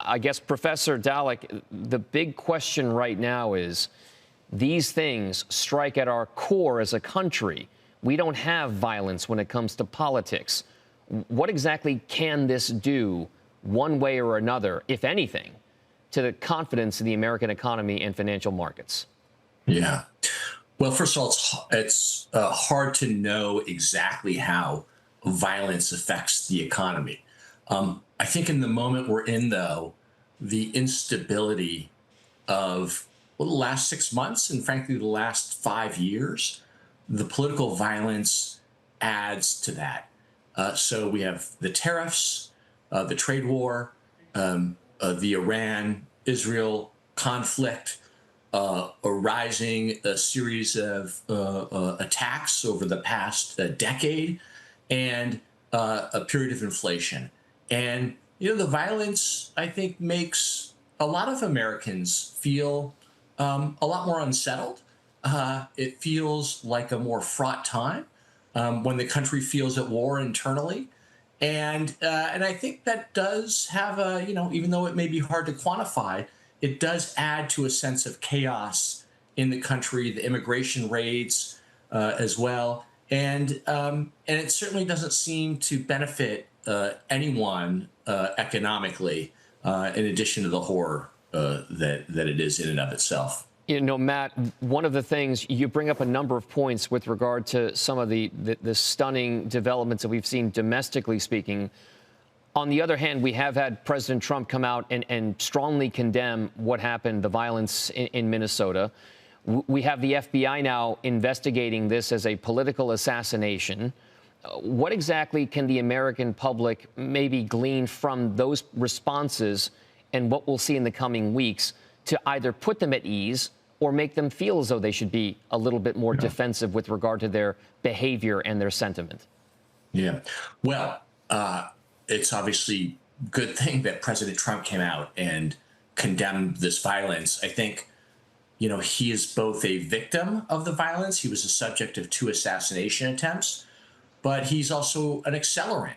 I guess, Professor Dallek, the big question right now is these things strike at our core as a country. We don't have violence when it comes to politics. What exactly can this do one way or another, if anything, to the confidence in the American economy and financial markets? Yeah. Well, first of all, it's hard to know exactly how violence affects the economy. I think in the moment we're in, though, the instability of the last 6 months and frankly the last 5 years, the political violence adds to that. So we have the tariffs, the trade war, the Iran-Israel conflict, a series of attacks over the past decade, and a period of inflation. And the violence, I think, makes a lot of Americans feel a lot more unsettled. It feels like a more fraught time when the country feels at war internally. And I think that does have even though it may be hard to quantify, it does add to a sense of chaos in the country, the immigration raids as well. And it certainly doesn't seem to benefit anyone economically, in addition to the horror that it is in and of itself. Matt, one of the things you bring up a number of points with regard to some of the stunning developments that we've seen domestically speaking. On the other hand, we have had President Trump come out and strongly condemn what happened, the violence in Minnesota. We have the FBI now investigating this as a political assassination. What exactly can the American public maybe glean from those responses and what we'll see in the coming weeks to either put them at ease or make them feel as though they should be a little bit more defensive with regard to their behavior and their sentiment? Yeah. Well, it's obviously a good thing that President Trump came out and condemned this violence. I think, he is both a victim of the violence. He was the subject of 2 assassination attempts, but he's also an accelerant.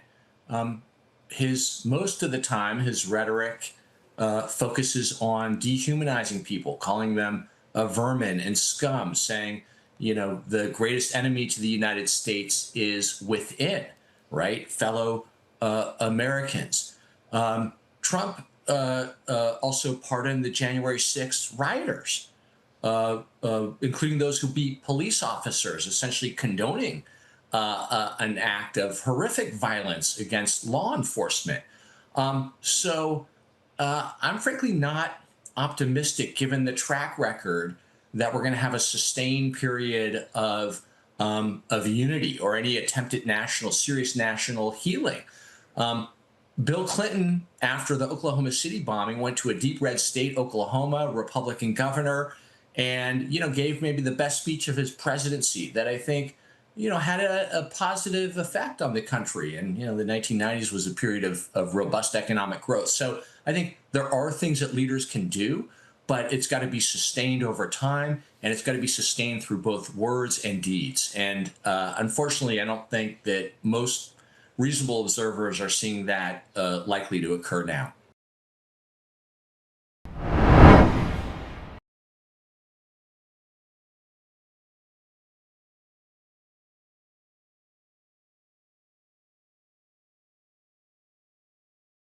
Most of the time, his rhetoric focuses on dehumanizing people, calling them vermin and scum, saying, the greatest enemy to the United States is within, right? Fellow Americans. Trump also pardoned the January 6th rioters, including those who beat police officers, essentially condoning an act of horrific violence against law enforcement. So I'm frankly not optimistic, given the track record, that we're going to have a sustained period of unity or any attempt at serious national healing. Bill Clinton, after the Oklahoma City bombing, went to a deep red state, Oklahoma, Republican governor, and gave maybe the best speech of his presidency that I think had a positive effect on the country. And, the 1990s was a period of robust economic growth. So I think there are things that leaders can do, but it's got to be sustained over time, and it's got to be sustained through both words and deeds. And unfortunately, I don't think that most reasonable observers are seeing that likely to occur now.